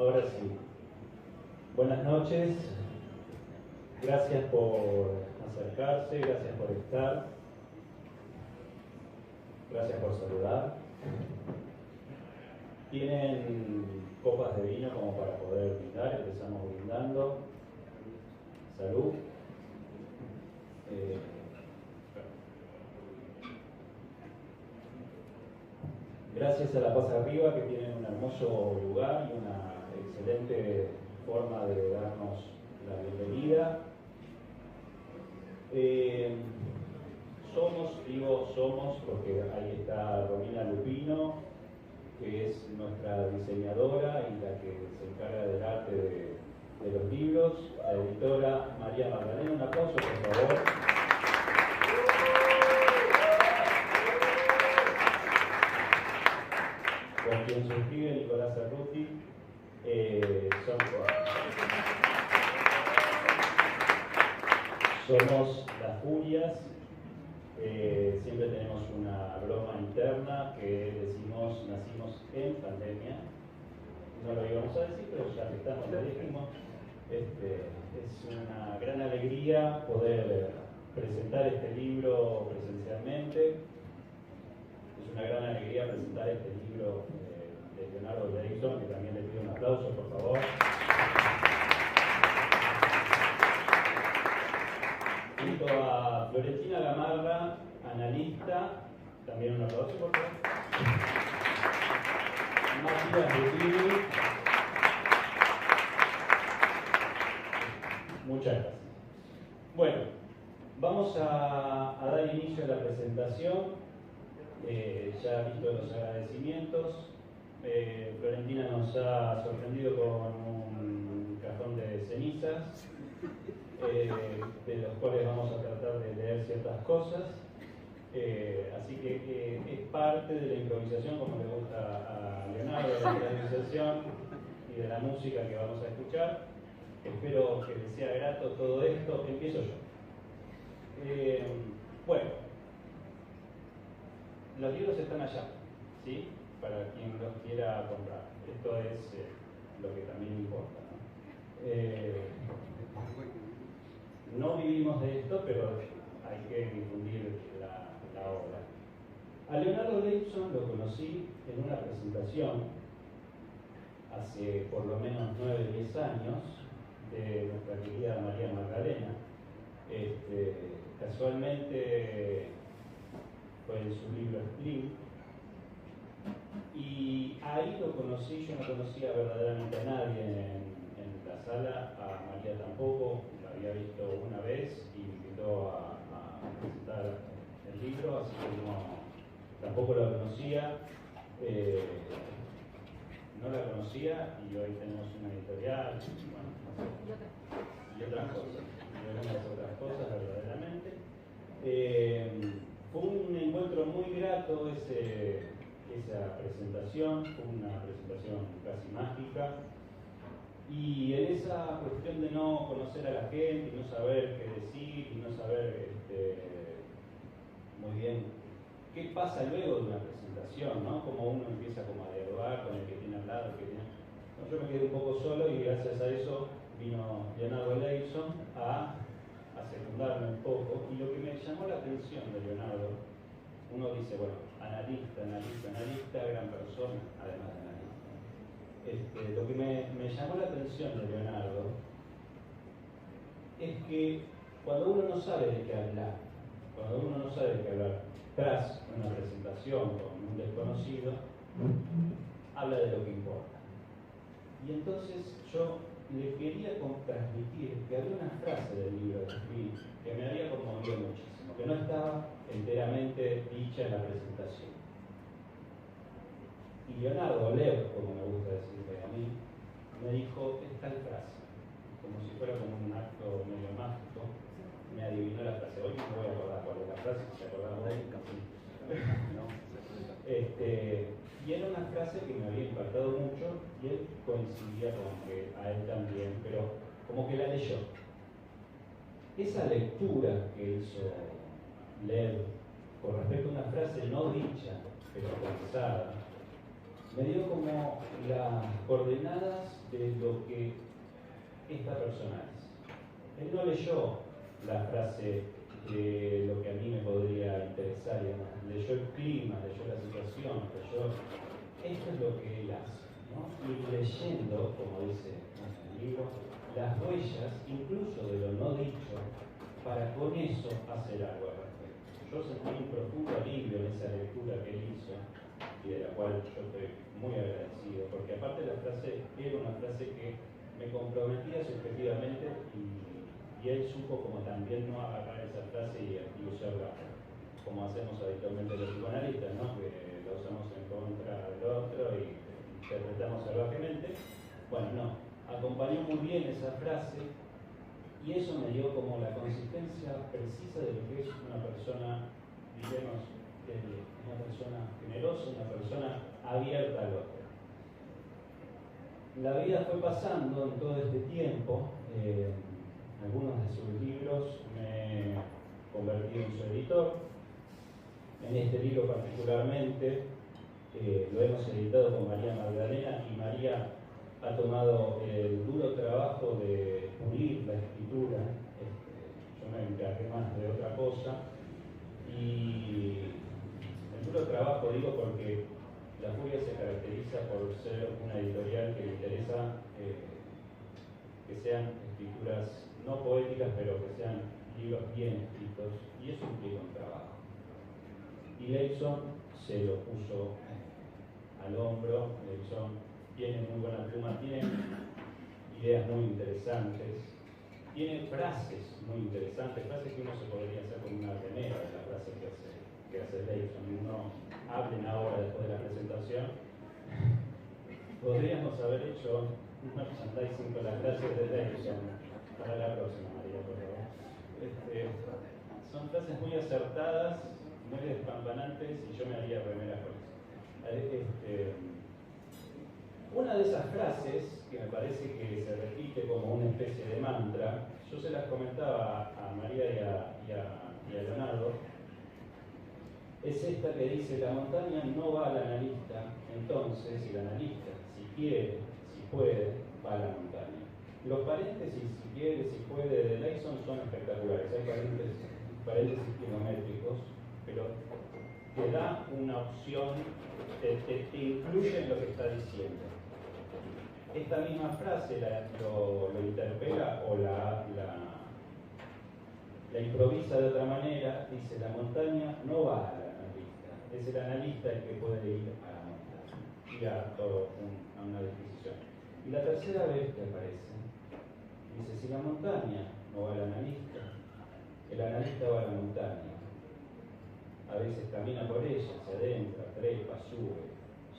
Ahora sí. Buenas noches. Gracias por acercarse, gracias por estar. Gracias por saludar. ¿Tienen copas de vino como para poder brindar? Empezamos brindando. Salud. Gracias a La Paz Arriba, que tienen un hermoso lugar y una excelente forma de darnos la bienvenida. Somos porque ahí está Romina Lupino, que es nuestra diseñadora y la que se encarga del arte de los libros, la editora María Magdalena. Un aplauso, por favor. Con quien suscribe Nicolás Cerruti. Somos las Furias. Siempre tenemos una broma interna que decimos: nacimos en pandemia. No lo íbamos a decir, pero ya que estamos, lo dijimos. Es una gran alegría poder presentar este libro presencialmente. Es una gran alegría presentar este libro de Leonardo Leibson, que también le pido un aplauso, por favor. Junto a Florentina Gamarra, analista, también un aplauso, por favor. Matías Rutini. Muchas gracias. Bueno, vamos a dar inicio a la presentación. Ya han visto los agradecimientos. Florentina nos ha sorprendido con un cajón de cenizas, de los cuales vamos a tratar de leer ciertas cosas. Así que es parte de la improvisación, como le gusta a Leonardo, de la improvisación y de la música que vamos a escuchar. Espero que les sea grato todo esto. Empiezo yo. Bueno, los libros están allá, ¿sí? Para quien los quiera comprar. Esto es lo que también importa, ¿no? No vivimos de esto, pero hay que difundir la obra. A Leonardo Leibson lo conocí en una presentación hace por lo menos 9 o 10 años de nuestra querida María Magdalena. Casualmente fue en su libro Split, y ahí lo conocí. Yo no conocía verdaderamente a nadie en la sala, a María tampoco, la había visto una vez y me invitó a presentar el libro, así que tampoco la conocía. No la conocía, y hoy tenemos una editorial, y otras cosas, verdaderamente. Fue un encuentro muy grato esa presentación, fue una presentación casi mágica, y en esa cuestión de no conocer a la gente y no saber qué decir y no saber muy bien qué pasa luego de una presentación, ¿no? Como uno empieza como a dialogar con el que tiene al lado, No, yo me quedé un poco solo, y gracias a eso vino Leonardo Leibson a secundarme un poco. Y lo que me llamó la atención de Leonardo, uno dice, bueno, analista, gran persona, además de analista. Lo que me llamó la atención de Leonardo es que cuando uno no sabe de qué hablar, tras una presentación con un desconocido, habla de lo que importa. Y entonces yo le quería transmitir que había una frase del libro de Split que me había conmovido muchísimo, que no estaba enteramente dicha en la presentación. Y Leonardo, como me gusta decirle a mí, me dijo esta frase, como si fuera como un acto medio mágico. Me adivinó la frase. Hoy no me voy a acordar cuál es la frase, si se acordamos de ella, ¿no? Y era una frase que me había impactado mucho, y él coincidía con que a él también, pero como que la leyó. Esa lectura que hizo Lev con respecto a una frase no dicha, pero pensada, me dio como las coordenadas de lo que esta persona es. Él no leyó la frase de lo que a mí me podría interesar, leyó el clima, leyó la situación, leyó... Esto es lo que él hace, ¿no? Y leyendo, como dice en el libro, las huellas, incluso de lo no dicho, para con eso hacer algo al respecto. Yo sentí un profundo alivio en esa lectura que él hizo, y de la cual yo estoy muy agradecido, porque aparte la frase era una frase que me comprometía subjetivamente y él supo como también no agarrar esa frase y usarla como hacemos habitualmente los psicoanalistas, ¿no? Que la usamos en contra del otro y interpretamos salvajemente. Bueno, no, acompañó muy bien esa frase y eso me dio como la consistencia precisa de lo que es una persona, digamos, una persona generosa, una persona abierta al otro. La vida fue pasando en todo este tiempo, algunos de sus libros me convertí en su editor. En este libro particularmente lo hemos editado con María Magdalena y María ha tomado el duro trabajo de pulir la escritura. Yo me encargué más de otra cosa y el duro trabajo digo porque La Furia se caracteriza por ser una editorial que le interesa que sean escrituras no poéticas, pero que sean libros bien escritos, y eso implica un trabajo. Y Leibson se lo puso al hombro. Leibson tiene muy buena pluma, tiene ideas muy interesantes, tiene frases muy interesantes, frases que uno se podría hacer con una remera de la frase que hace Leibson. Uno hablen ahora después de la presentación. Podríamos haber hecho un merchandising con las frases de Leibson para la próxima, María, por favor. Son frases muy acertadas, muy despampanantes, y yo me haría remera con eso. Una de esas frases, que me parece que se repite como una especie de mantra, yo se las comentaba a María y a Leonardo, es esta que dice: la montaña no va al analista, entonces el analista, si quiere, si puede, va a la montaña. Los paréntesis, si quiere, si puede, de Leibson son espectaculares. Hay paréntesis kilométricos, pero te da una opción, te incluye en lo que está diciendo. Esta misma frase lo interpela o la improvisa de otra manera. Dice: la montaña no va al analista, es el analista el que puede ir a la montaña, ir a una disquisición. Y la tercera vez que aparece, dice: si la montaña no va al analista, el analista va a la montaña. A veces camina por ella, se adentra, trepa, sube,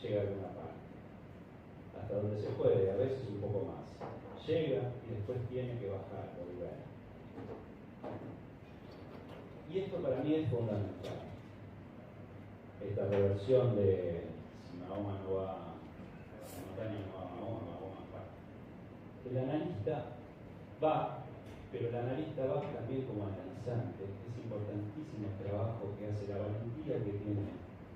llega a alguna parte, hasta donde se puede, a veces un poco más. Llega y después tiene que bajar, volver. Y esto para mí es fundamental. Esta reversión de si Mahoma no va a la montaña, no va a Mahoma, Mahoma va. El analista va, pero el analista va también como analizante. Es importantísimo el trabajo que hace, la valentía que tiene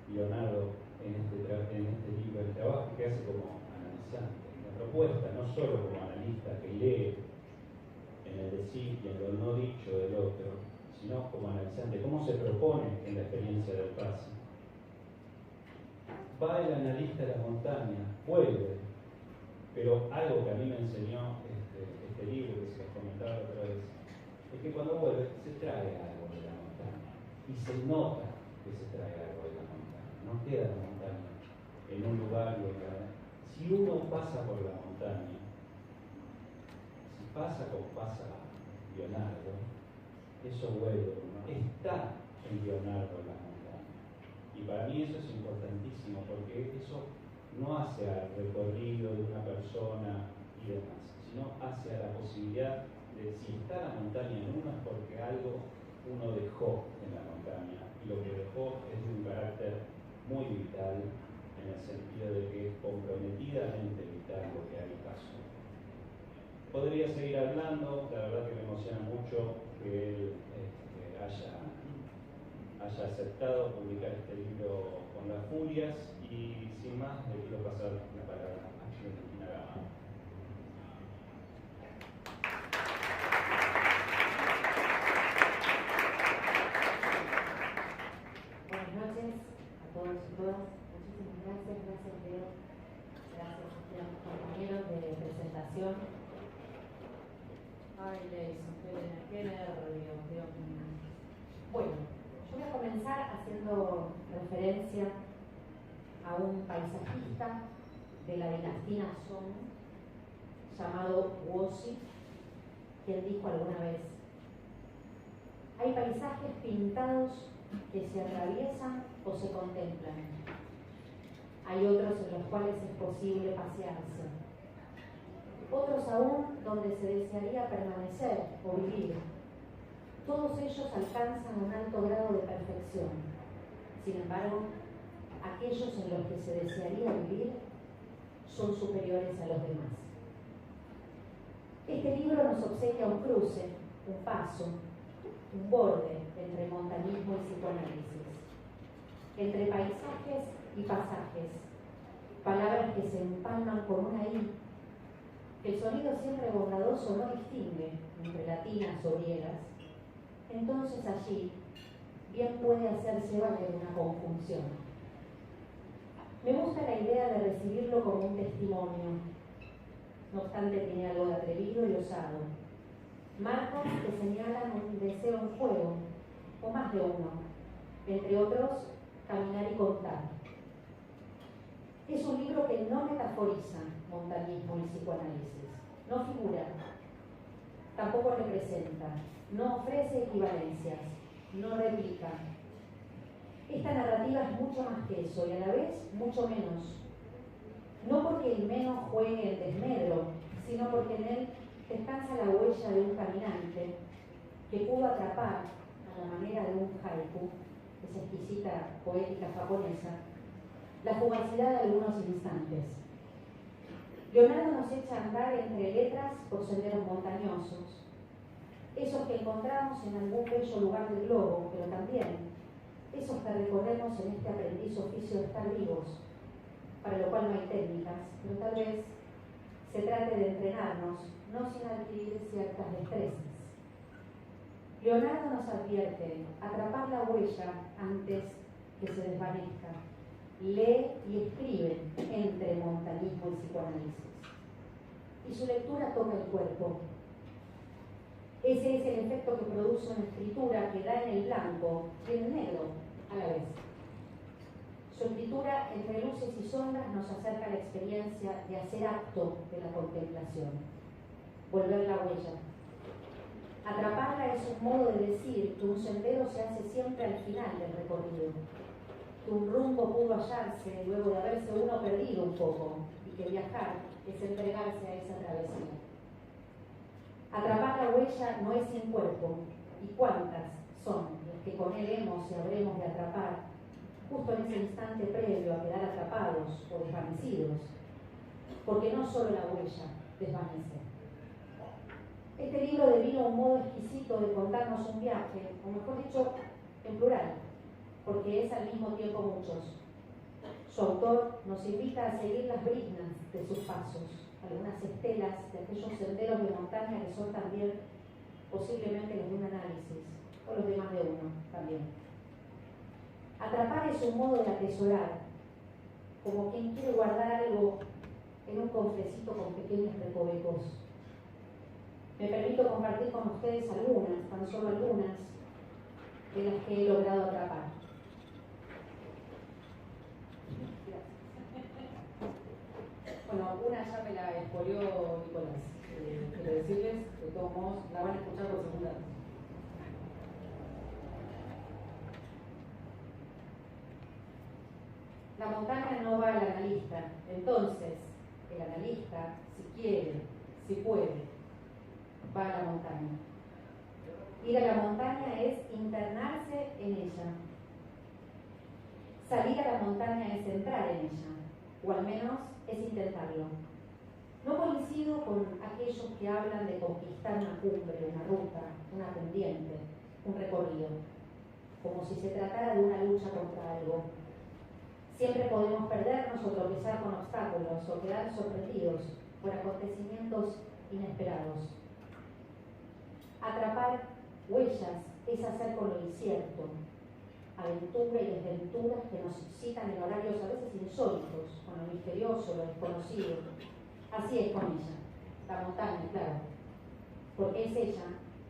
Leonardo en este libro, el trabajo que hace como analizante, la propuesta, no solo como analista que lee en el decir y en lo no dicho del otro, sino como analizante, cómo se propone en la experiencia del pase. Va el analista a la montaña, vuelve, pero algo que a mí me enseñó este libro, que se los comentaba otra vez, es que cuando vuelve se trae algo de la montaña, y se nota que se trae algo de la montaña. No queda la montaña en un lugar y otra vez. Si uno pasa por la montaña, si pasa como pasa Leonardo, eso vuelve, ¿no? Está en Leonardo la montaña. Y para mí eso es importantísimo, porque eso no hace al recorrido de una persona y demás, sino hace a la posibilidad de, si está la montaña en uno, es porque algo uno dejó en la montaña, y lo que dejó es de un carácter muy vital, en el sentido de que es comprometidamente vital lo que ahí pasó. Podría seguir hablando, la verdad que me emociona mucho que él haya haya aceptado publicar este libro con las Furias, y sin más le quiero pasar la palabra a Florentina Gama. Buenas noches a todos y todas. Muchísimas gracias, Leo. Gracias a los compañeros de presentación. Ay, Leison, qué nervio, Dios mío. Bueno, yo voy a comenzar haciendo referencia a un paisajista de la dinastía Song llamado Guozi, quien dijo alguna vez: hay paisajes pintados que se atraviesan o se contemplan. Hay otros en los cuales es posible pasearse. Otros aún donde se desearía permanecer o vivir. Todos ellos alcanzan un alto grado de perfección. Sin embargo, aquellos en los que se desearía vivir son superiores a los demás. Este libro nos obsequia un cruce, un paso, un borde entre montañismo y psicoanálisis, entre paisajes y pasajes, palabras que se empalman con una I, que el sonido siempre bondadoso no distingue entre latinas o griegas. Entonces allí bien puede hacerse valer una conjunción. Me gusta la idea de recibirlo como un testimonio, no obstante tiene algo de atrevido y osado. Marcos que señalan un deseo en juego, o más de uno, entre otros, caminar y contar. Es un libro que no metaforiza montañismo y psicoanálisis, no figura, tampoco representa, no ofrece equivalencias, no replica. Esta narrativa es mucho más que eso y a la vez mucho menos. No porque el menos juegue el desmedro, sino porque en él descansa la huella de un caminante que pudo atrapar, a la manera de un haiku, esa exquisita poética japonesa, la fugacidad de algunos instantes. Leonardo nos echa a andar entre letras por senderos montañosos, esos que encontramos en algún bello lugar del globo, pero también esos que recorremos en este aprendiz oficio de estar vivos, para lo cual no hay técnicas, pero tal vez se trate de entrenarnos, no sin adquirir ciertas destrezas. Leonardo nos advierte: atrapar la huella antes que se desvanezca. Lee y escribe entre montañismo y psicoanálisis. Y su lectura toca el cuerpo. Ese es el efecto que produce una escritura que da en el blanco y en el negro a la vez. Su escritura, entre luces y sombras, nos acerca a la experiencia de hacer acto de la contemplación, volver la huella. Atraparla es un modo de decir que un sendero se hace siempre al final del recorrido, que un rumbo pudo hallarse luego de haberse uno perdido un poco, y que viajar es entregarse a esa travesía. Atrapar la huella no es sin cuerpo, y cuántas son las que con él hemos y habremos de atrapar, justo en ese instante previo a quedar atrapados o desvanecidos, porque no solo la huella desvanece. Este libro devino un modo exquisito de contarnos un viaje, o mejor dicho, en plural, porque es al mismo tiempo muchos. Su autor nos invita a seguir las briznas de sus pasos, algunas estelas de aquellos senderos de montaña que son también posiblemente los de un análisis, o los de más de uno también. Atrapar es un modo de atesorar, como quien quiere guardar algo en un cofrecito con pequeños recovecos. Me permito compartir con ustedes algunas, tan solo algunas, de las que he logrado atrapar. Bueno, una ya me la expolió Nicolás. Quiero decirles, de todos modos, la van a escuchar por segunda vez. La montaña no va al analista, entonces el analista, si quiere, si puede, va a la montaña. Ir a la montaña es internarse en ella. Salir a la montaña es entrar en ella, o al menos es intentarlo. No coincido con aquellos que hablan de conquistar una cumbre, una ruta, una pendiente, un recorrido. como si se tratara de una lucha contra algo. Siempre podemos perdernos o tropezar con obstáculos o quedar sorprendidos por acontecimientos inesperados. Atrapar huellas es hacer con lo incierto, aventura y desventuras que nos excitan en horarios a veces insólitos, con lo misterioso, lo desconocido. Así es con ella, la montaña, claro, porque es ella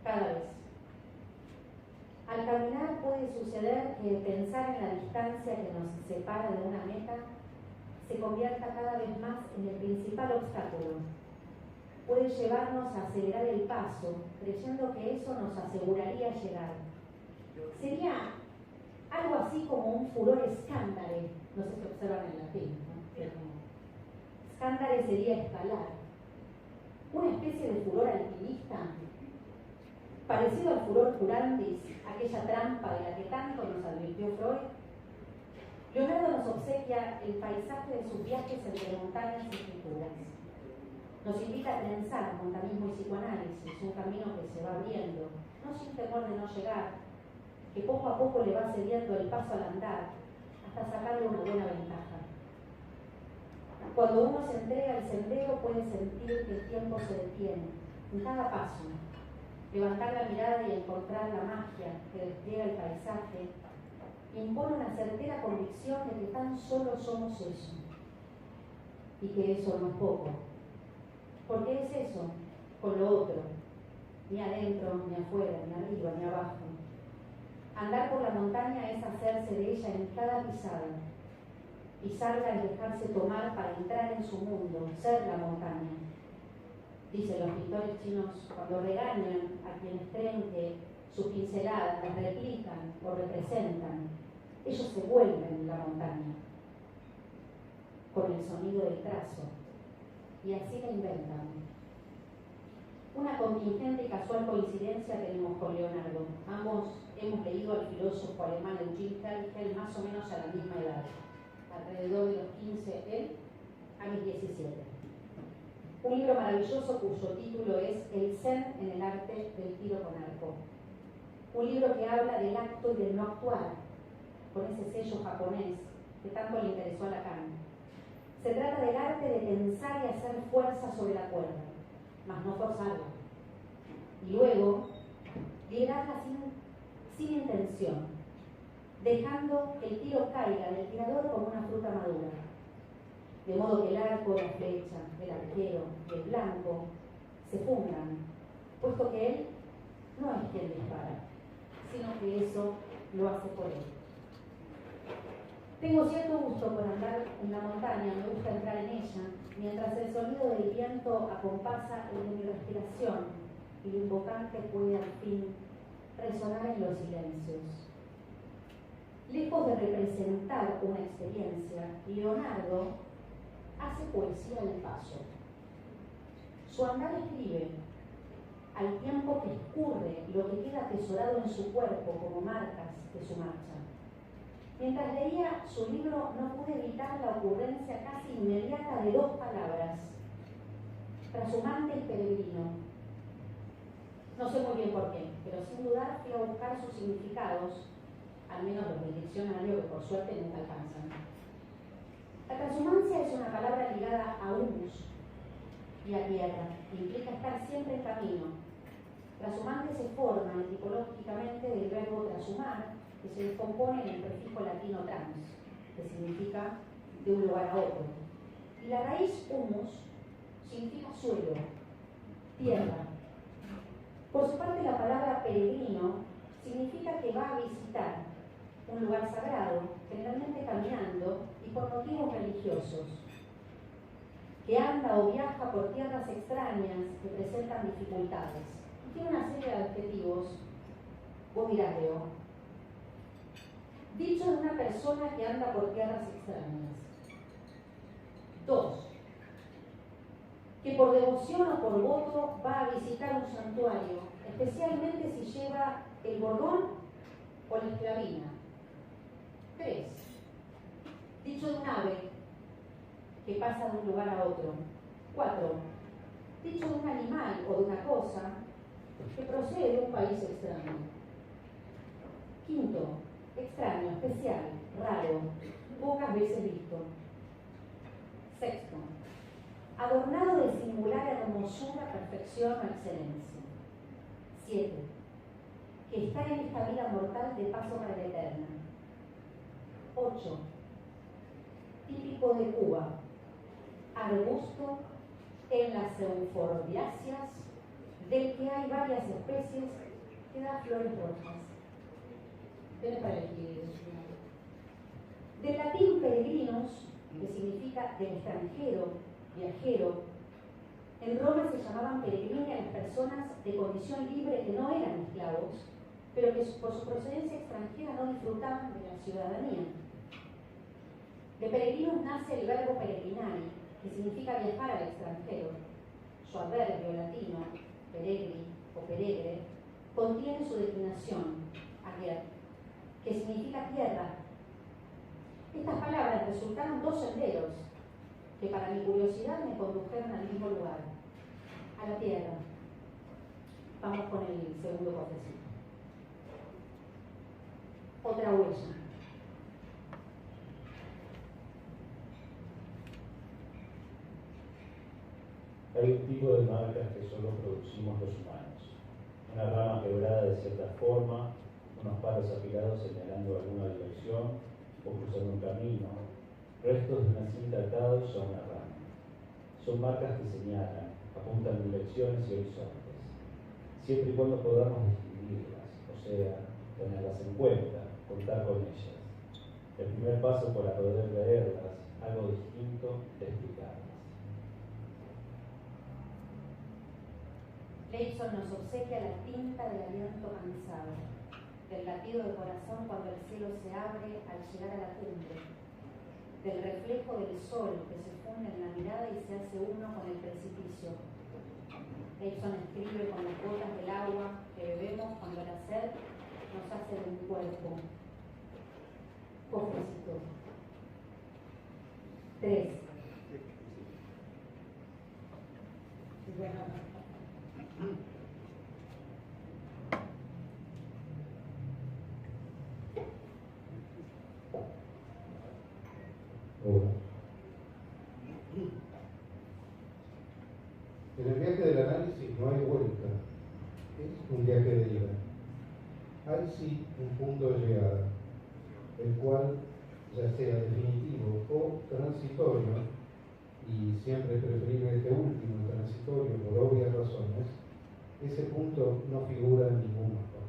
cada vez. Al caminar puede suceder que pensar en la distancia que nos separa de una meta se convierta cada vez más en el principal obstáculo. Puede llevarnos a acelerar el paso, creyendo que eso nos aseguraría llegar. Sería algo así como un furor escándalo, no sé si observan en latín, ¿no? Escándalo sería escalar. Una especie de furor alpinista, parecido al furor curandis, aquella trampa de la que tanto nos advirtió Freud. Leonardo nos obsequia el paisaje de sus viajes entre montañas y pinturas. Nos invita a pensar montañismo y psicoanálisis, un camino que se va abriendo, no sin temor de no llegar, que poco a poco le va cediendo el paso al andar, hasta sacarle una buena ventaja. Cuando uno se entrega al sendero puede sentir que el tiempo se detiene, en cada paso. Levantar la mirada y encontrar la magia que despliega el paisaje impone una certera convicción de que tan solo somos eso, y que eso no es poco. Porque es eso, con lo otro, ni adentro, ni afuera, ni arriba, ni abajo. Andar por la montaña es hacerse de ella en cada pisada. Pisarla es dejarse tomar para entrar en su mundo, ser la montaña. Dicen los pintores chinos cuando regañan a quienes creen que sus pinceladas las replican o representan. Ellos se vuelven la montaña con el sonido del trazo y así la inventan. Una contingente y casual coincidencia tenemos con Leonardo. Ambos hemos leído al filósofo alemán Eugene Hertel más o menos a la misma edad, alrededor de los 15 él, a mis 17. Un libro maravilloso cuyo título es El Zen en el arte del tiro con arco. Un libro que habla del acto y del no actuar, con ese sello japonés que tanto le interesó a Lacan. Se trata del arte de pensar y hacer fuerza sobre la cuerda, mas no forzarla. Y luego, liberarla sin intención, dejando que el tiro caiga del tirador como una fruta madura. De modo que el arco, la flecha, el arquero y el blanco se fundan, puesto que él no es quien dispara, sino que eso lo hace por él. Tengo cierto gusto por andar en la montaña, me gusta entrar en ella, mientras el sonido del viento acompasa el de mi respiración y lo invocante puede al fin resonar en los silencios. Lejos de representar una experiencia, Leonardo hace poesía al paso. Su andar escribe, al tiempo que escurre lo que queda atesorado en su cuerpo como marcas de su marcha. Mientras leía su libro no pude evitar la ocurrencia casi inmediata de dos palabras: trashumante y peregrino. No sé muy bien por qué, pero sin dudar fui a buscar sus significados, al menos los del diccionario, que por suerte nunca alcanzan. La transhumancia es una palabra ligada a humus y a tierra, que implica estar siempre en camino. Trashumante se forma etimológicamente del verbo trashumar, que se descompone en el prefijo latino trans, que significa de un lugar a otro. Y la raíz humus significa suelo, tierra. Por su parte, la palabra peregrino significa que va a visitar un lugar sagrado, generalmente caminando y por motivos religiosos, que anda o viaja por tierras extrañas que presentan dificultades. Y tiene una serie de adjetivos. Vos mirá, Leo. Dicho de una persona que anda por tierras extrañas. 2. Que por devoción o por voto va a visitar un santuario, especialmente si lleva el bordón o la esclavina. 3. Dicho de un ave que pasa de un lugar a otro. 4. Dicho de un animal o de una cosa que procede de un país extraño. Quinto, extraño, especial, raro, pocas veces visto. Sexto, adornado de singular hermosura, perfección o excelencia. 7. Que está en esta vida mortal de paso para la eterna. 8. Típico de Cuba, arbusto en las euforbiáceas, del que hay varias especies que da flores rojas. Del latín peregrinos, que significa del extranjero, viajero. En Roma se llamaban peregrini a las personas de condición libre que no eran esclavos, pero que por su procedencia extranjera no disfrutaban de la ciudadanía. De peregrinos nace el verbo peregrinare, que significa viajar al extranjero. Su adverbio latino, peregri o peregre, contiene su declinación, ager, que significa tierra. Estas palabras resultaron dos senderos que para mi curiosidad me condujeron al mismo lugar, a la tierra. Vamos con el segundo cortecito. Otra huella. Hay un tipo de marcas que solo producimos los humanos. Una rama quebrada de cierta forma, unos palos afilados señalando alguna dirección o cruzando un camino, restos de una cinta atados a una rama. Son marcas que señalan, apuntan direcciones y horizontes, siempre y cuando podamos distinguirlas, o sea, tenerlas en cuenta, contar con ellas. El primer paso para poder leerlas, algo distinto de explicarlas. Leibson nos obsequia la tinta del aliento cansado, del latido del corazón cuando el cielo se abre al llegar a la cumbre, del reflejo del sol que se funde en la mirada y se hace uno con el precipicio. Leibson escribe con las gotas del agua que bebemos cuando la sed nos hace de un cuerpo. Cofrecito. 3. En el viaje del análisis no hay vuelta, es un viaje de ida. Hay sí un punto de llegada, el cual, ya sea definitivo o transitorio, y siempre es preferible este último, transitorio, por obvias razones, ese punto no figura en ningún mapa.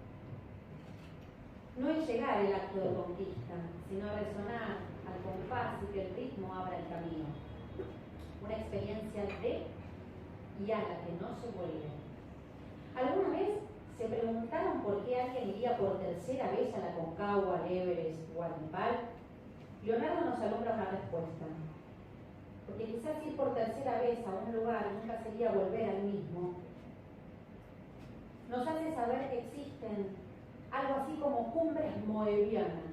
No es llegar el acto de conquista, sino resonar al compás y que el ritmo abra el camino. Una experiencia de y a la que no se vuelve. ¿Alguna vez se preguntaron por qué alguien iría por tercera vez a la Aconcagua, al Everest o al Nepal? Leonardo nos alumbra una respuesta. Porque quizás ir por tercera vez a un lugar nunca sería volver al mismo. Nos hace saber que existen algo así como cumbres moebianas,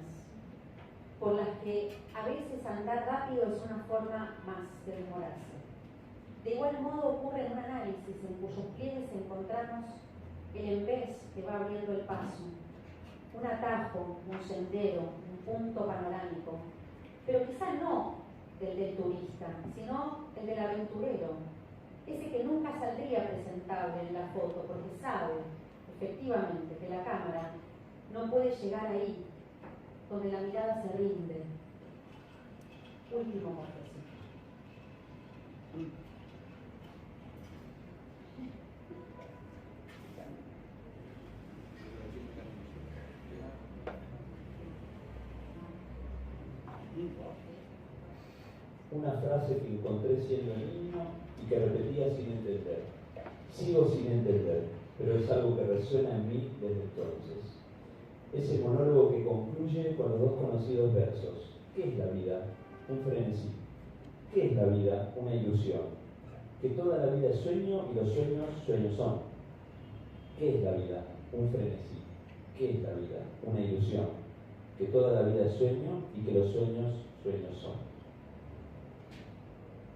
por las que a veces andar rápido es una forma más de demorarse. De igual modo ocurre en un análisis en cuyos pliegues encontramos el embés que va abriendo el paso, un atajo, un sendero, un punto panorámico, pero quizá no el del turista, sino el del aventurero, ese que nunca saldría presentable en la foto porque sabe, efectivamente, que la cámara no puede llegar ahí, donde la mirada se rinde. Último cortecito. Una frase que encontré siendo niño y que repetía sin entender. Sigo sin entender, pero es algo que resuena en mí desde entonces. Es el monólogo que concluye con los dos conocidos versos. ¿Qué es la vida? Un frenesí. ¿Qué es la vida? Una ilusión. Que toda la vida es sueño y los sueños, sueños son. ¿Qué es la vida? Un frenesí. ¿Qué es la vida? Una ilusión. Que toda la vida es sueño y que los sueños, sueños son.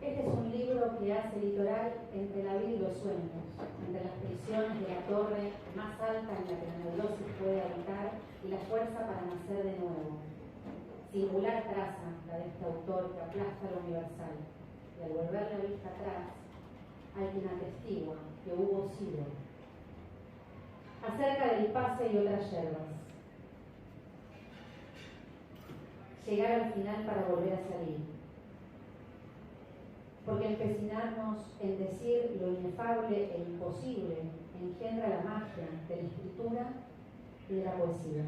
Este es un libro que hace litoral entre la vida y los sueños, entre las prisiones de la torre más alta en la que la neurosis puede habitar y la fuerza para nacer de nuevo. Singular traza la de este autor que aplasta lo universal, y al volver la vista atrás, hay quien atestigua que hubo sido. Acerca del pase y otras yerbas. Llegar al final para volver a salir. Porque empecinarnos en decir lo inefable e imposible engendra la magia de la escritura y de la poesía.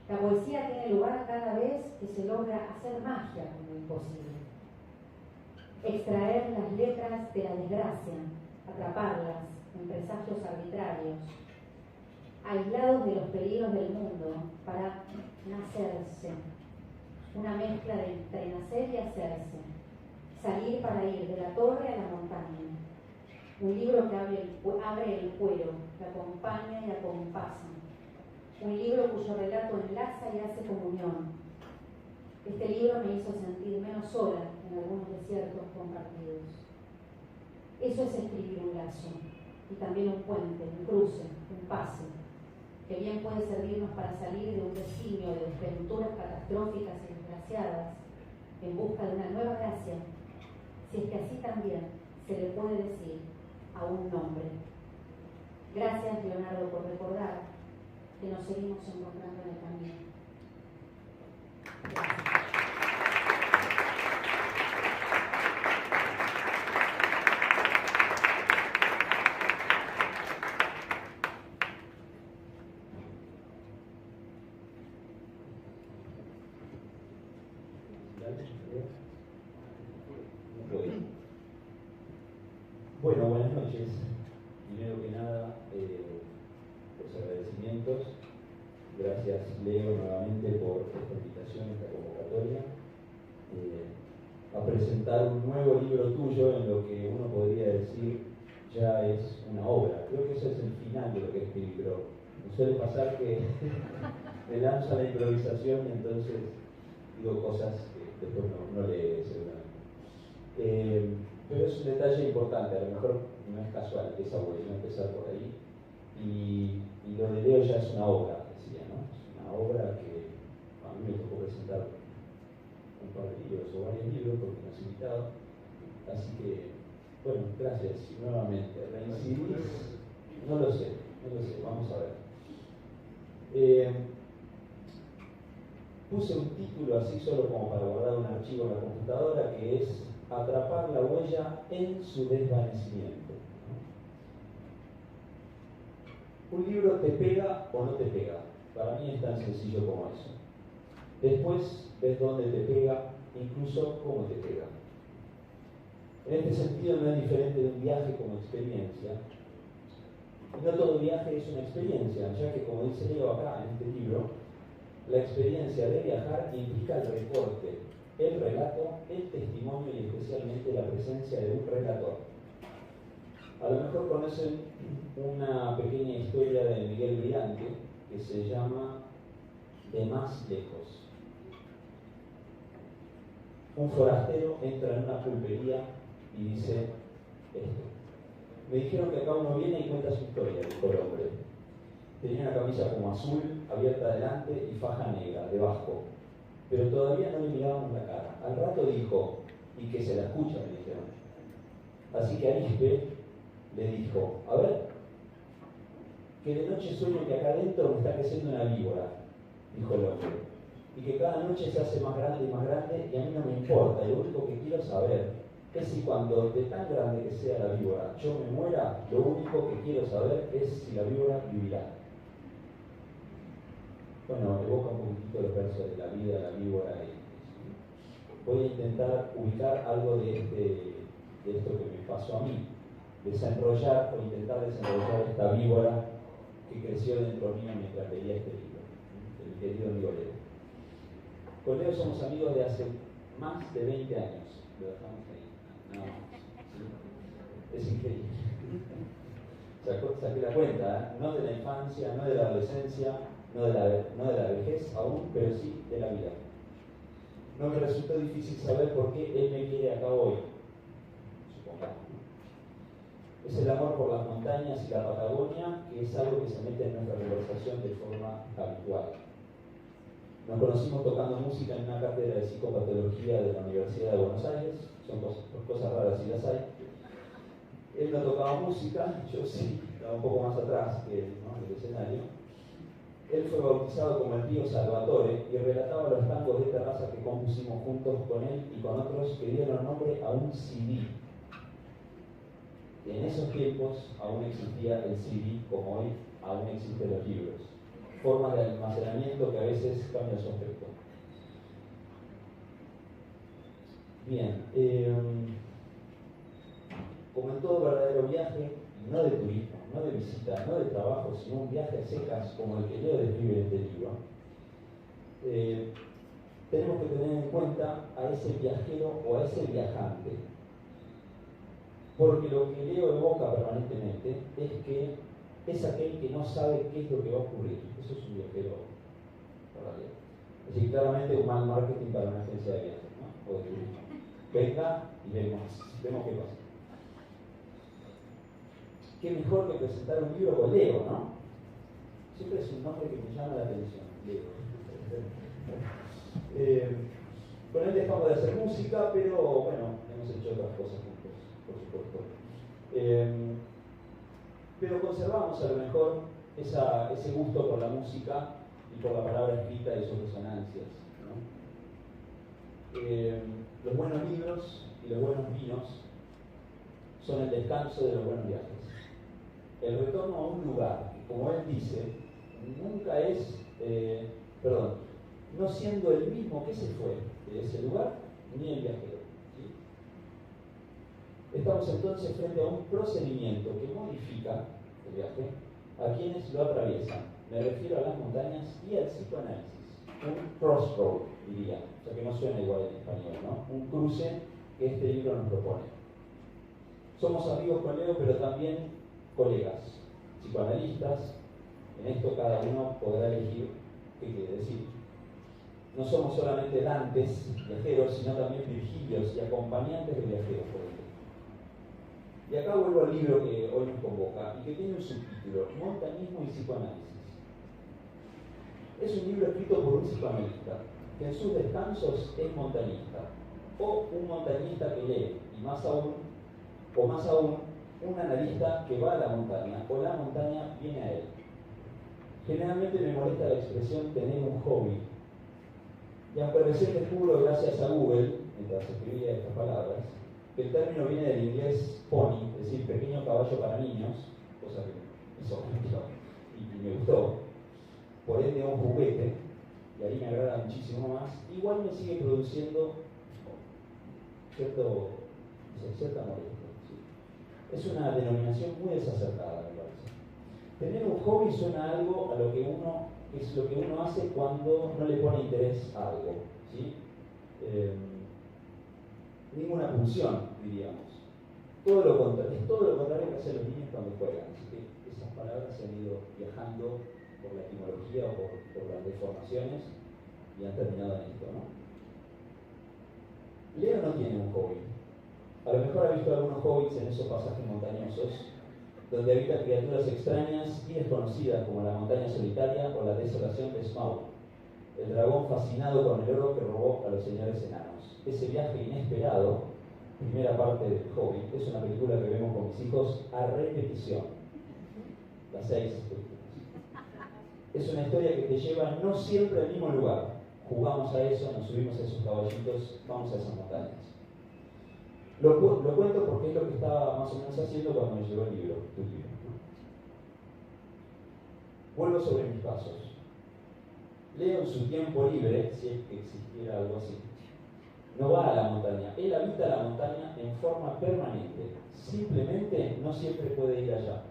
La poesía tiene lugar cada vez que se logra hacer magia con lo imposible. Extraer las letras de la desgracia, atraparlas en presagios arbitrarios, aislados de los peligros del mundo para nacerse. Una mezcla entre nacer y hacerse. Salir para ir de la torre a la montaña. Un libro que abre el cuero, que acompaña y acompasa. Un libro cuyo relato enlaza y hace comunión. Este libro me hizo sentir menos sola en algunos desiertos compartidos. Eso es escribir un lazo, y también un puente, un cruce, un pase, que bien puede servirnos para salir de un designio de desventuras catastróficas y desgraciadas en busca de una nueva gracia, si es que así también se le puede decir a un nombre. Gracias, Leonardo, por recordar que nos seguimos encontrando en el camino. Gracias. Bueno, buenas noches. Primero que nada, los agradecimientos. Gracias, Leo, nuevamente por esta invitación, esta convocatoria. A presentar un nuevo libro tuyo en lo que uno podría decir ya es una obra. Creo que eso es el final de lo que es este libro. Me suele pasar que me lanzo a la improvisación y entonces digo cosas que después no lees seguramente. Pero es un detalle importante, a lo mejor no es casual, es abuelo empezar por ahí. Y lo de Leo ya es una obra, decía, ¿no? Es una obra que a mí me tocó presentar un par de libros o varios libros porque me has invitado. Así que, bueno, gracias nuevamente. ¿Reincidís? No lo sé, vamos a ver. Puse un título así solo como para guardar un archivo en la computadora que es Atrapar la huella en su desvanecimiento. Un libro te pega o no te pega. Para mí es tan sencillo como eso. Después ves dónde te pega, incluso cómo te pega. En este sentido no es diferente de un viaje como experiencia. Y no todo viaje es una experiencia, ya que como dice Leo acá en este libro, la experiencia de viajar implica el recorte, el relato, el testimonio y especialmente la presencia de un relator. A lo mejor conocen una pequeña historia de Miguel Brillante que se llama De más lejos. Un forastero entra en una pulpería y dice esto. Me dijeron que acá uno viene y cuenta su historia, dijo el hombre. Tenía una camisa como azul, abierta adelante y faja negra, debajo. Pero todavía no le mirábamos la cara. Al rato dijo, y que se la escucha, me dijeron. Así que Arispe le dijo, a ver, que de noche sueño que acá adentro me está creciendo una víbora, dijo el hombre. Y que cada noche se hace más grande y a mí no me importa. Y lo único que quiero saber es si cuando de tan grande que sea la víbora yo me muera, lo único que quiero saber es si la víbora vivirá. Bueno, evoca un poquitito los versos de la vida, la víbora. Voy a intentar ubicar algo de esto que me pasó a mí. Desenrollar o intentar desenrollar esta víbora que creció dentro mío mientras leía este libro, el querido amigo Leo. Con Leo somos amigos de hace más de 20 años. Lo dejamos ahí. No, ¿sí? Es increíble. Saqué la cuenta, no de la infancia, no de la adolescencia, no de la vejez aún, pero sí de la vida. no me resultó difícil saber por qué él me quiere acá hoy, supongamos. Es el amor por las montañas y la Patagonia, que es algo que se mete en nuestra conversación de forma habitual. Nos conocimos tocando música en una cátedra de psicopatología de la Universidad de Buenos Aires, son cosas raras si las hay. Él no tocaba música, yo sí, estaba un poco más atrás que él, ¿no?, del escenario. Él fue bautizado como el tío Salvatore y relataba los tangos de terraza que compusimos juntos con él y con otros que dieron nombre a un CD. En esos tiempos aún existía el CD, como hoy aún existen los libros. Formas de almacenamiento que a veces cambian su aspecto. Bien, como en todo verdadero viaje, no de turismo, no de visita, no de trabajo, sino un viaje a secas como el que Leo describe en este libro, tenemos que tener en cuenta a ese viajero o a ese viajante. Porque lo que Leo evoca permanentemente es que es aquel que no sabe qué es lo que va a ocurrir. Eso es un viajero, en realidad. Es decir, claramente un mal marketing para una agencia de viajes, ¿no?, o de turismo. Venga y vemos qué pasa. Qué mejor que presentar un libro con Leo, ¿no? Siempre es un nombre que me llama la atención, Leo. Con él dejamos de hacer música, pero bueno, hemos hecho otras cosas juntos, por supuesto. Pero conservamos a lo mejor ese gusto por la música y por la palabra escrita y sus resonancias, ¿no? Los buenos libros y los buenos vinos son el descanso de los buenos viajes. El retorno a un lugar que, como él dice, nunca es, no siendo el mismo que se fue de ese lugar, ni el viajero. ¿Sí? Estamos entonces frente a un procedimiento que modifica el viaje a quienes lo atraviesan. Me refiero a las montañas y al psicoanálisis. Un crossroad, diría, o sea que no suena igual en español, ¿no? Un cruce que este libro nos propone. Somos amigos con Leo, pero también colegas, psicoanalistas. En esto cada uno podrá elegir qué quiere decir. No somos solamente Dantes, viajeros, sino también Virgilios y acompañantes de viajeros, por ejemplo. Y acá vuelvo al libro que hoy nos convoca y que tiene un subtítulo: Montañismo y psicoanálisis. Es un libro escrito por un psicoanalista que en sus descansos es montañista, o un montañista que lee, y más aún, un analista que va a la montaña, o la montaña viene a él. Generalmente me molesta la expresión tener un hobby, y aunque recién descubro, gracias a Google, mientras escribía estas palabras, que el término viene del inglés pony, es decir, pequeño caballo para niños, cosa que me sorprendió y me gustó, por ende un juguete, y ahí me agrada muchísimo más, igual me sigue produciendo cierta molestia. Es una denominación muy desacertada, me parece. Tener un hobby suena a algo a lo que es lo que uno hace cuando no le pone interés a algo, ¿sí? Ninguna función, diríamos. Es todo lo contrario que hacen los niños cuando juegan. Así que esas palabras se han ido viajando por la etimología o por las deformaciones y han terminado en esto, ¿no? Leo no tiene un hobby. A lo mejor ha visto algunos hobbits en esos pasajes montañosos, donde habitan criaturas extrañas y desconocidas como la montaña solitaria o la desolación de Smaug, el dragón fascinado con el oro que robó a los señores enanos. Ese viaje inesperado, primera parte del Hobbit, es una película que vemos con mis hijos a repetición, las 6 películas. Es una historia que te lleva no siempre al mismo lugar. Jugamos a eso, nos subimos a esos caballitos, vamos a esas montañas. Lo cuento porque es lo que estaba más o menos haciendo cuando me llegó el libro, tu libro, ¿no? Vuelvo sobre mis pasos. Leo en su tiempo libre, si es que existiera algo así, no va a la montaña. Él habita la montaña en forma permanente. Simplemente no siempre puede ir allá.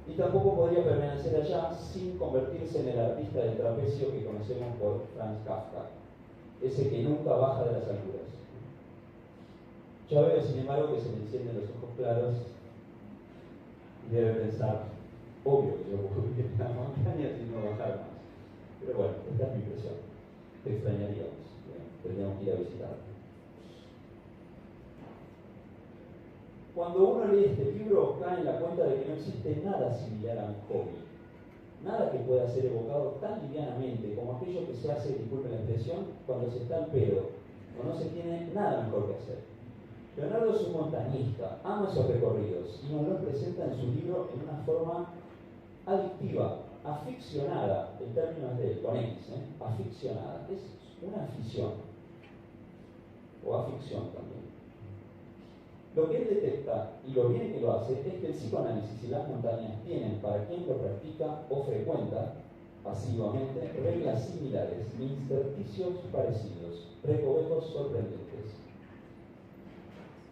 Y tampoco podría permanecer allá sin convertirse en el artista del trapecio que conocemos por Franz Kafka, ese que nunca baja de las alturas. Yo veo, sin embargo, que se me encienden los ojos claros y debe pensar, obvio que yo puedo ir a la montaña sin no bajar más. Pero bueno, esta es mi impresión. te extrañaríamos, tendríamos que ir a visitarte. Cuando uno lee este libro, cae en la cuenta de que no existe nada similar a un hobby. Nada que pueda ser evocado tan livianamente como aquello que se hace, disculpen la expresión, cuando se está al pedo o no se tiene nada mejor que hacer. Leonardo es un montañista, ama esos recorridos y nos los presenta en su libro en una forma adictiva, aficionada, el término es de él, con X, aficionada, es una afición, o aficción también. Lo que él detecta, y lo bien que lo hace, es que el psicoanálisis y las montañas tienen, para quien lo practica o frecuenta asiduamente, reglas similares, intersticios parecidos, recovecos sorprendentes.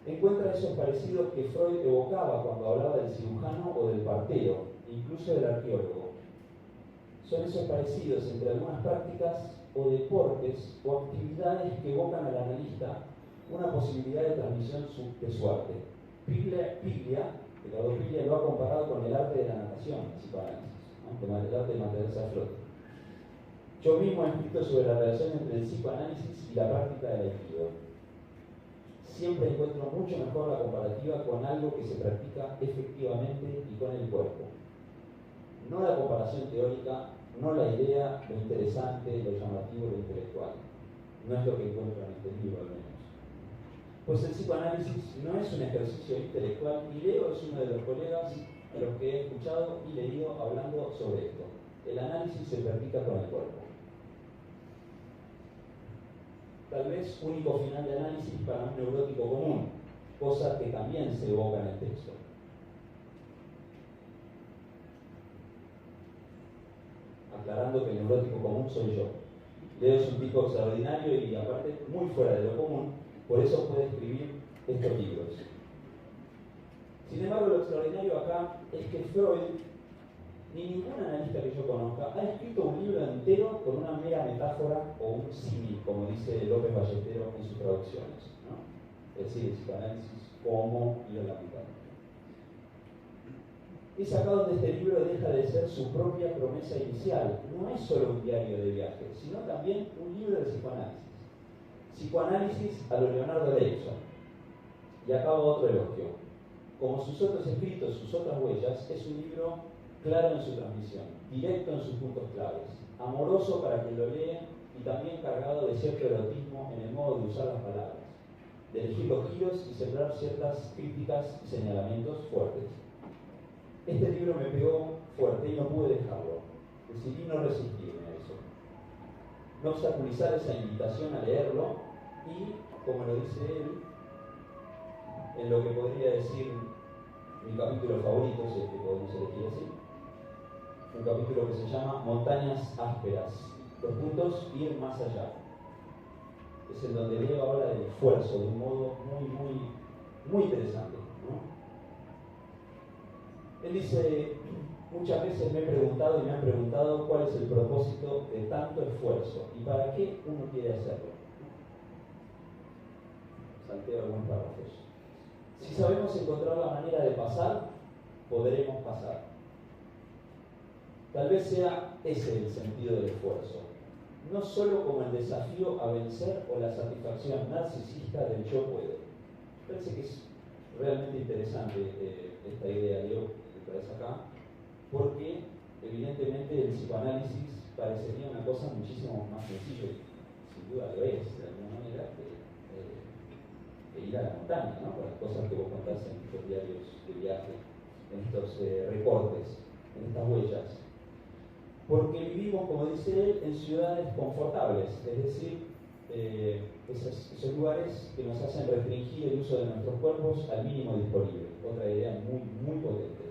Encuentra esos parecidos que Freud evocaba cuando hablaba del cirujano o del partero, incluso del arqueólogo. Son esos parecidos entre algunas prácticas o deportes o actividades que evocan al analista una posibilidad de transmisión de su arte. Ricardo Piglia lo ha comparado con el arte de la natación, el psicoanálisis, el arte de mantenerse a flote. Yo mismo he escrito sobre la relación entre el psicoanálisis y la práctica del aikido. Siempre encuentro mucho mejor la comparativa con algo que se practica efectivamente y con el cuerpo. No la comparación teórica, no la idea, lo interesante, lo llamativo, lo intelectual. No es lo que encuentro en este libro, al menos. Pues el psicoanálisis no es un ejercicio intelectual y Leo es uno de los colegas a los que he escuchado y leído hablando sobre esto. El análisis se practica con el cuerpo. Tal vez único final de análisis para un neurótico común, cosa que también se evoca en el texto. Aclarando que el neurótico común soy yo. Leo es un tipo extraordinario y aparte muy fuera de lo común, por eso puede escribir estos libros. Sin embargo, lo extraordinario acá es que Freud, ni ningún analista que yo conozca, ha escrito un libro entero con una mera metáfora o un símil, como dice López Ballestero en sus traducciones, ¿no? Es decir, el psicoanálisis como ir a la mitad. Es acá donde este libro deja de ser su propia promesa inicial. No es solo un diario de viaje, sino también un libro de psicoanálisis. Psicoanálisis a lo Leonardo Leibson. Y acá va otro elogio. Como sus otros escritos, sus otras huellas, es un libro claro en su transmisión, directo en sus puntos claves, amoroso para quien lo lee y también cargado de cierto erotismo en el modo de usar las palabras, de elegir los giros y sembrar ciertas críticas y señalamientos fuertes. Este libro me pegó fuerte y no pude dejarlo. Decidí no resistirme a eso. No obstaculizar esa invitación a leerlo y, como lo dice él, en lo que podría decir mi capítulo favorito, si es que podemos elegir así, un capítulo que se llama Montañas ásperas, los puntos ir más allá. Es en donde Leo habla del esfuerzo de un modo muy interesante, ¿no? Él dice, muchas veces me he preguntado y me han preguntado cuál es el propósito de tanto esfuerzo y para qué uno quiere hacerlo. Salteo algunos párrafos. Si sabemos encontrar la manera de pasar, podremos pasar. Tal vez sea ese el sentido del esfuerzo, no solo como el desafío a vencer o la satisfacción narcisista del yo puedo. Parece que es realmente interesante esta idea, Leo, que traes acá, porque evidentemente el psicoanálisis parecería una cosa muchísimo más sencilla, y sin duda lo es, de alguna manera, que ir a la montaña, ¿no? Con las cosas que vos contás en estos diarios de viaje, en estos recortes, en estas huellas. Porque vivimos, como dice él, en ciudades confortables, es decir, esos lugares que nos hacen restringir el uso de nuestros cuerpos al mínimo disponible. Otra idea muy potente.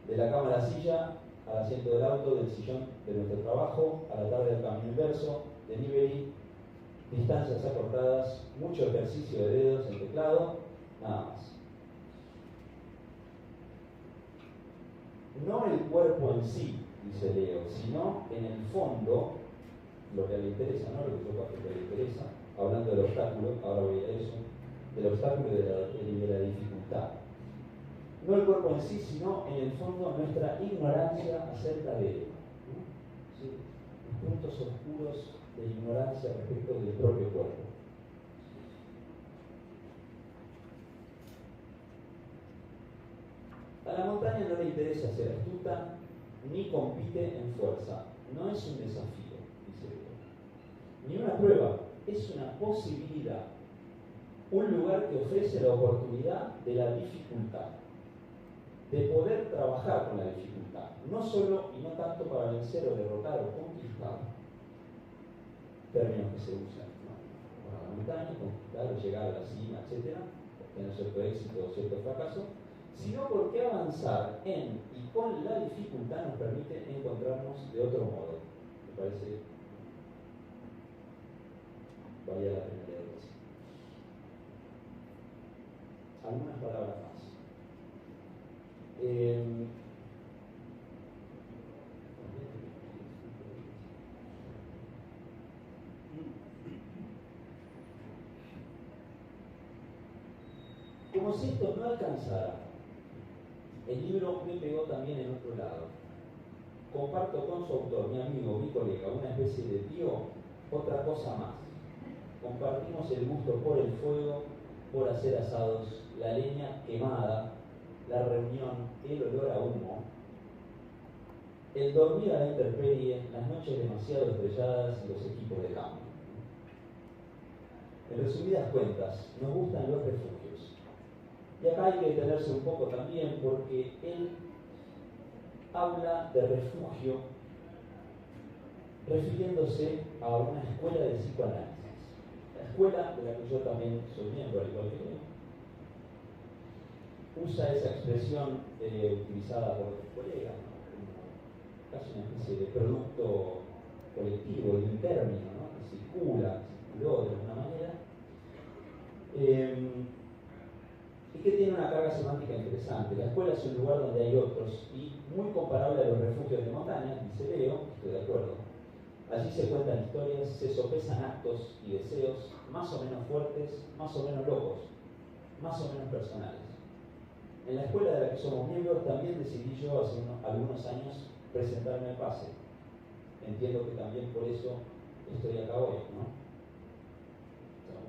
De la cama a la silla, al asiento del auto, del sillón de nuestro trabajo, a la tarde del camino inverso, delivery, distancias acortadas, mucho ejercicio de dedos en teclado, nada más. No el cuerpo en sí, dice Leo, sino en el fondo, lo que le interesa, ¿no? Lo que le interesa, hablando del obstáculo, ahora voy a eso, del obstáculo y de la dificultad. No el cuerpo en sí, sino en el fondo nuestra ignorancia acerca de él, ¿no? Sí, los momentos oscuros de ignorancia respecto del propio cuerpo. A la montaña no le interesa ser astuta ni compite en fuerza. No es un desafío, dice Beto, ni una prueba, es una posibilidad. Un lugar que ofrece la oportunidad de la dificultad, de poder trabajar con la dificultad, no solo y no tanto para vencer o derrotar o conquistar, términos que se usan, ¿no? Para la montaña, conquistar o llegar a la cima, etc., tener cierto éxito o cierto fracaso, sino porque avanzar en y con la dificultad nos permite encontrarnos de otro modo. Me parece valía la pena leer eso. Algunas palabras más. Como si esto no alcanzara, el libro me pegó también en otro lado. Comparto con su autor, mi amigo, mi colega, una especie de tío, otra cosa más. Compartimos el gusto por el fuego, por hacer asados, la leña quemada, la reunión, el olor a humo, el dormir a la intemperie, las noches demasiado estrelladas y los equipos de campo. En resumidas cuentas, nos gustan los refugios. Y acá hay que detenerse un poco también porque él habla de refugio refiriéndose a una escuela de psicoanálisis. La escuela de la que yo también soy miembro, al igual que él, usa esa expresión utilizada por los colegas, ¿no? Como casi una especie de producto colectivo, de un término, ¿no? Que circula, circuló de alguna manera, y que tiene una carga semántica interesante. La escuela es un lugar donde hay otros, y muy comparable a los refugios de montaña, dice Leo, estoy de acuerdo. Allí se cuentan historias, se sopesan actos y deseos más o menos fuertes, más o menos locos, más o menos personales. En la escuela de la que somos miembros también decidí yo hace algunos años presentarme al pase. Entiendo que también por eso estoy acá hoy, ¿no?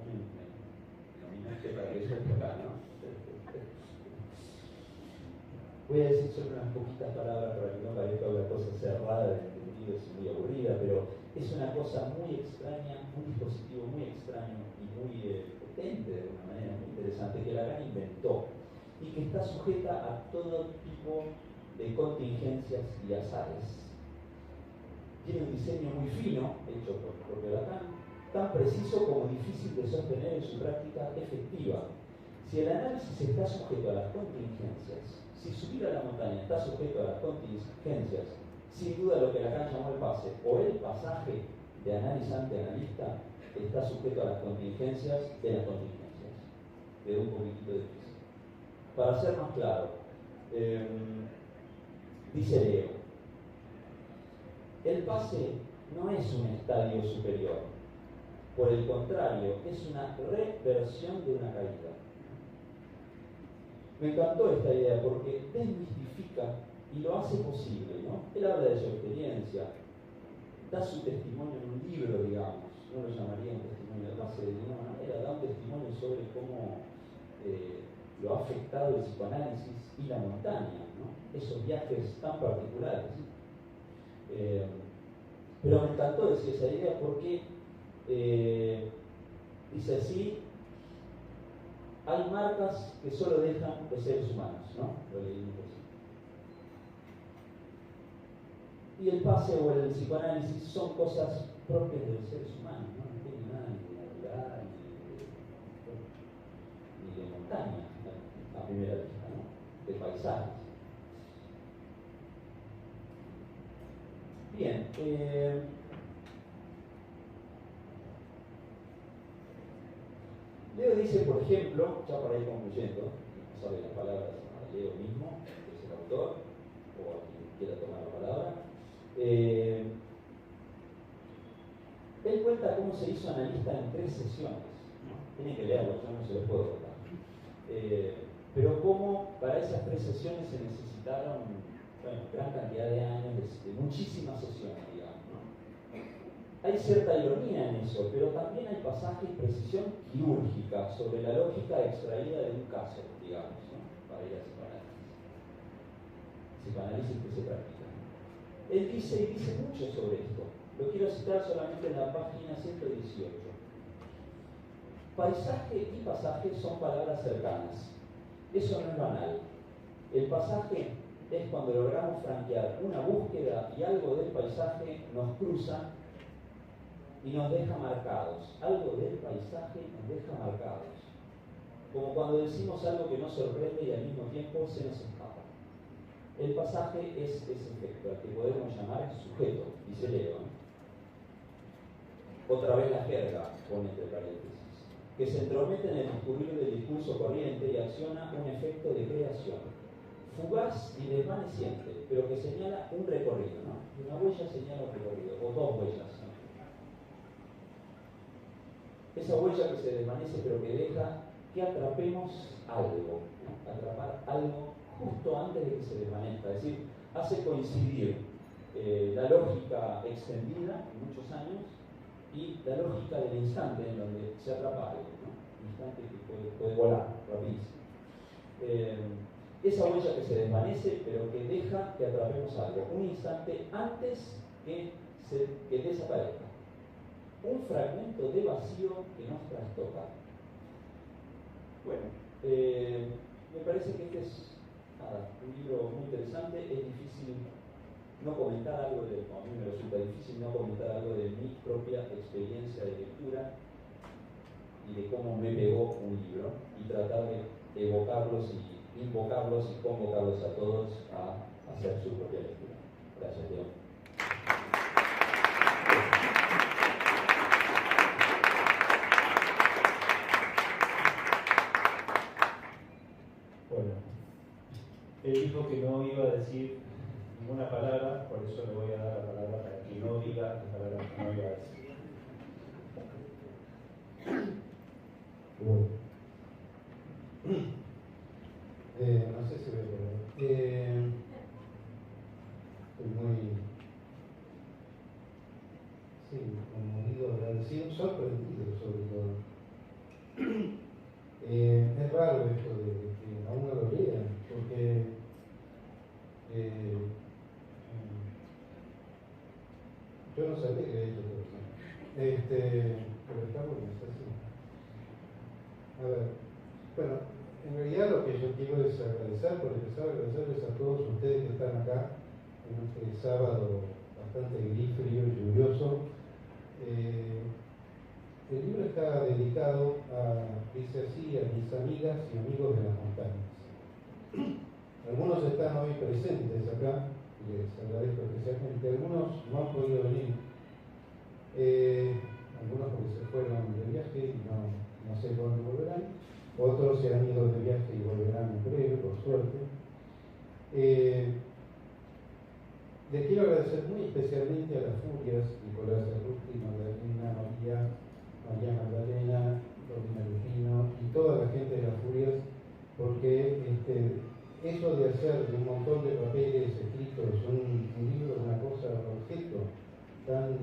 Me nominaste para que yo esté acá, ¿no? Voy a decir solo unas poquitas palabras para que no parezca una cosa cerrada de entendido y muy aburrida, pero es una cosa muy extraña, un dispositivo muy extraño y muy potente de una manera muy interesante que Lacan inventó y que está sujeta a todo tipo de contingencias y azares. Tiene un diseño muy fino, hecho por el propio Lacan, tan preciso como difícil de sostener en su práctica efectiva. Si el análisis está sujeto a las contingencias, si subir a la montaña está sujeto a las contingencias, sin duda lo que Lacan llamó el pase o el pasaje de analizante-analista está sujeto a las contingencias de las contingencias. Quedó un poquitito difícil. Para ser más claro, dice Leo, el pase no es un estadio superior, por el contrario, es una reversión de una caída. Me encantó esta idea porque desmistifica y lo hace posible, ¿no? Él habla de su experiencia, da su testimonio en un libro, digamos, no lo llamaría un testimonio de base de ninguna manera, da un testimonio sobre cómo lo ha afectado el psicoanálisis y la montaña, ¿no? Esos viajes tan particulares. Pero me encantó decir esa idea porque dice así: hay marcas que solo dejan los seres humanos, ¿no? Lo leímos así. Y el pase o el psicoanálisis son cosas propias de los seres humanos, ¿no? No tiene nada ni de natural, ni de montaña, a primera vista, ¿no? De paisajes. Bien, Leo dice, por ejemplo, ya para ir concluyendo, no sabe las palabras a Leo mismo, que es el autor, o a quien quiera tomar la palabra. Él cuenta cómo se hizo analista en 3 sesiones, ¿no? Tienen que leerlo, yo no se los puedo contar. Pero cómo para esas 3 sesiones se necesitaron, bueno, gran cantidad de años, de muchísimas sesiones, digamos, ¿no? hay cierta ironía en eso, pero también hay pasajes de precisión quirúrgica sobre la lógica extraída de un caso, digamos, ¿no? Para ir a psicoanálisis que se practica. Él dice mucho sobre esto. Lo quiero citar solamente en la página 118. Paisaje y pasaje son palabras cercanas. Eso no es banal. El pasaje es cuando logramos franquear una búsqueda y algo del paisaje nos cruza y nos deja marcados. Algo del paisaje nos deja marcados. Como cuando decimos algo que nos sorprende y al mismo tiempo se nos escapa. El pasaje es ese efecto, al que podemos llamar sujeto, dice Leo. Otra vez la jerga, pone entre paréntesis, que se entromete en el discurrir del discurso corriente y acciona un efecto de creación, fugaz y desvaneciente, pero que señala un recorrido, ¿no? Una huella señala un recorrido, o dos huellas, ¿no? Esa huella que se desvanece pero que deja que atrapemos algo, ¿no? Atrapar algo justo antes de que se desvanezca, es decir, hace coincidir la lógica extendida en muchos años y la lógica del instante en donde se atrapa algo, ¿no? Un instante que puede volar rapidísimo. Esa huella que se desvanece pero que deja que atrapemos algo, un instante antes que desaparezca. Un fragmento de vacío que nos trastoca. Bueno, me parece que este es un libro muy interesante. Es difícil no comentar algo a mí me resulta difícil no comentar algo de mi propia experiencia de lectura y de cómo me pegó un libro y tratar de evocarlos y invocarlos y convocarlos a todos a hacer su propia lectura. Gracias, León. Bueno, él dijo que no iba a decir ninguna palabra, por eso le voy a dar la palabra para que no diga la palabra que no iba a decir. Bueno. No sé si veo. Estoy muy, sí, conmovido, agradecido, sorprendido sobre todo. Es raro esto de que a uno lo lean, porque yo no sabía que había hecho todo eso. Pero está bueno, está así. A ver, bueno, en realidad lo que yo quiero es agradecer, por empezar a agradecerles a todos ustedes que están acá en este sábado bastante gris, frío y lluvioso. El libro está dedicado dice así, a mis amigas y amigos de las montañas. Algunos están hoy presentes acá, y les agradezco especialmente. Algunos no han podido venir, algunos porque se fueron de viaje y no sé cuándo volverán. Otros se han ido de viaje y volverán en breve, por suerte. Les quiero agradecer muy especialmente a las Furias, Nicolás Arruti, Magdalena, María Magdalena, Romina Lugino y toda la gente de las Furias, porque eso de hacer de un montón de papeles escritos un libro, una cosa, un objeto tan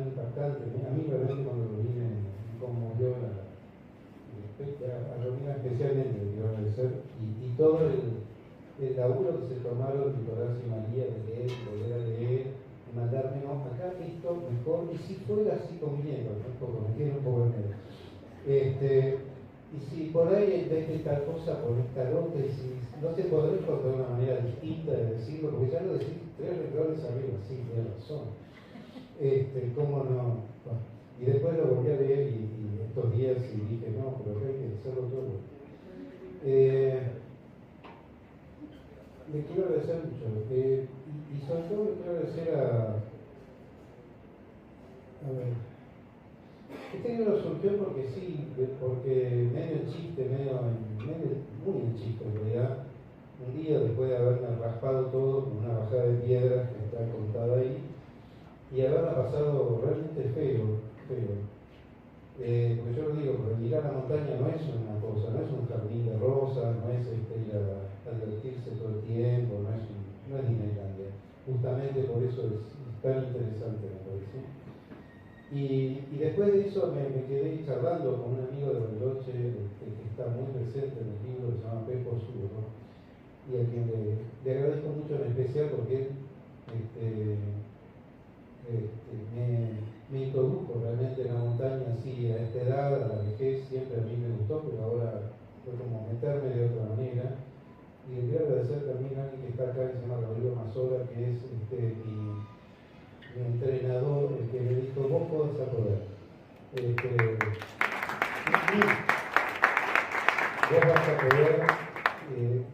impactante, a mí realmente cuando lo vi me conmovió a Romina especialmente, le quiero agradecer, y todo el laburo que se tomaron Nicolás y María de leer, volver a leer, y mandarme, no, acá esto mejor, y si fuera así conviniendo, me tiene un poco de miedo. Y si por ahí en vez de tal cosa ponés tal otra, y si no se podrá encontrar una manera distinta de decirlo, porque ya lo decís 3 renglones arriba, sí, tiene razón. ¿Cómo no? Bueno, y después lo volví a leer y estos días y dije, no, pero hay que hacerlo todo. Le quiero agradecer mucho, y sobre todo le quiero agradecer a ver, este libro surgió porque sí, porque medio en chiste, muy en chiste en realidad, un día después de haberme raspado todo con una bajada de piedras que está contada ahí, y haberla pasado realmente feo. Pues yo lo digo, pero ir a la montaña no es una cosa, no es un jardín de rosas, no es ir a divertirse todo el tiempo, no es Disneylandia. Justamente por eso es tan interesante, me parece. Y después de eso me quedé charlando con un amigo de Bariloche que está muy presente en el libro, que se llama Pepo Zurro, y a quien le agradezco mucho en especial porque me introdujo realmente en la montaña así a esta edad, a la vejez, siempre a mí me gustó, pero ahora fue como meterme de otra manera. Y le quiero agradecer también a alguien que está acá, que se llama Rodrigo Mazola, que es mi entrenador, el que me dijo, vos podés a poder. Vos vas a poder.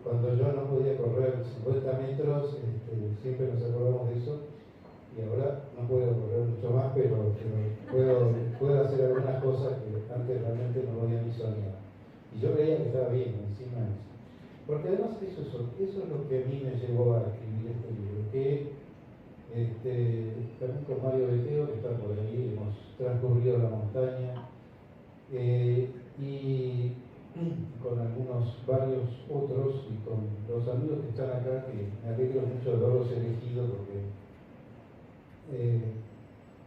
Cuando yo no podía correr 50 metros, siempre nos acordamos de eso, y ahora no puedo correr mucho más, pero puedo hacer algunas cosas que antes realmente no podía ni soñar. Y yo creía que estaba bien encima de eso. Porque además eso es lo que a mí me llevó a escribir este libro, que también con Mario Beteo, que está por ahí, hemos transcurrido la montaña, y con varios otros, y con los amigos que están acá, que me alegro mucho de haberlos elegido, porque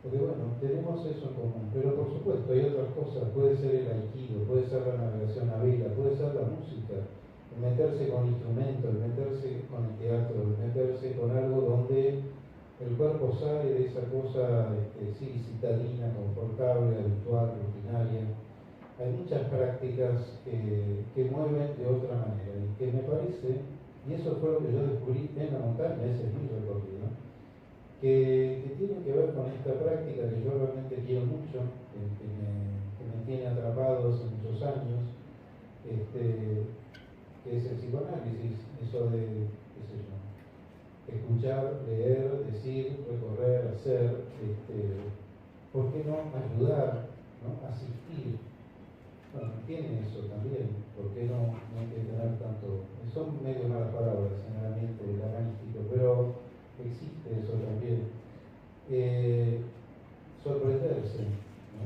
bueno, tenemos eso en común. Pero por supuesto hay otras cosas, puede ser el aikido, puede ser la navegación a vela, puede ser la música, el meterse con instrumentos, el meterse con el teatro, el meterse con algo donde el cuerpo sale de esa cosa citadina, confortable, habitual, rutinaria. Hay muchas prácticas que mueven de otra manera y que me parece, y eso fue lo que yo descubrí en la montaña, ese es mi recorrido, que tiene que ver con esta práctica que yo realmente quiero mucho, que me tiene atrapado hace muchos años, que es el psicoanálisis, eso de, qué sé yo, escuchar, leer, decir, recorrer, hacer, ¿por qué no ayudar, ¿no? Asistir? Bueno, tiene eso también, ¿por qué no hay que tener tanto? Son medio malas palabras generalmente, el analítico, pero existe eso también. Sorprenderse, ¿no?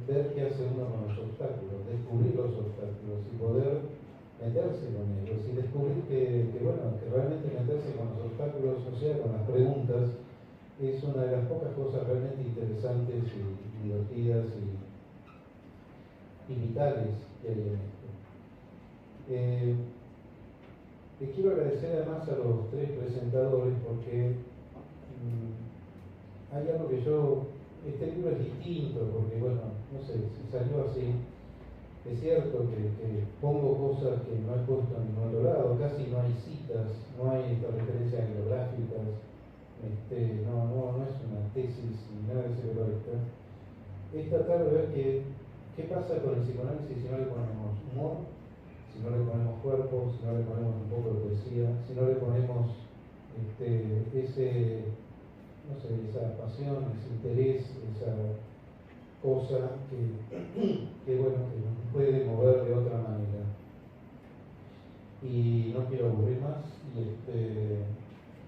Ver qué hace uno con los obstáculos, descubrir los obstáculos y poder meterse con ellos y descubrir que realmente meterse con los obstáculos, o sea, con las preguntas, es una de las pocas cosas realmente interesantes y divertidas y vitales que hay en esto. Les quiero agradecer además a los tres presentadores porque hay algo que este libro es distinto porque no sé, si salió así. Es cierto que pongo cosas que no he puesto en ningún otro lado, casi no hay citas, no hay referencias bibliográficas, no es una tesis ni nada que se le parezca. Es tratar de ver qué pasa con el psicoanálisis si no le ponemos humor, si no le ponemos cuerpo, si no le ponemos un poco de poesía, si no le ponemos esa pasión, ese interés, esa cosa que nos puede mover de otra manera. Y no quiero aburrir más,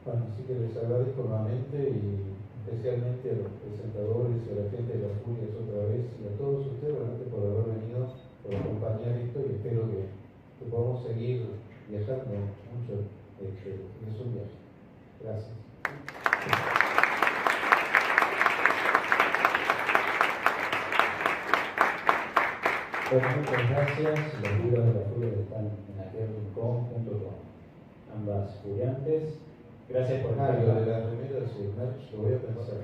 así que les agradezco nuevamente y especialmente a los presentadores y a la gente de las Julias otra vez y a todos ustedes realmente por haber venido, por acompañar esto y espero que podamos seguir viajando mucho. Es un viaje. Gracias. Bueno, muchas gracias. Los libros de la Julia están en aquel rincón junto con ambas estudiantes. Gracias por lo de la remera de merch, lo voy a pensar.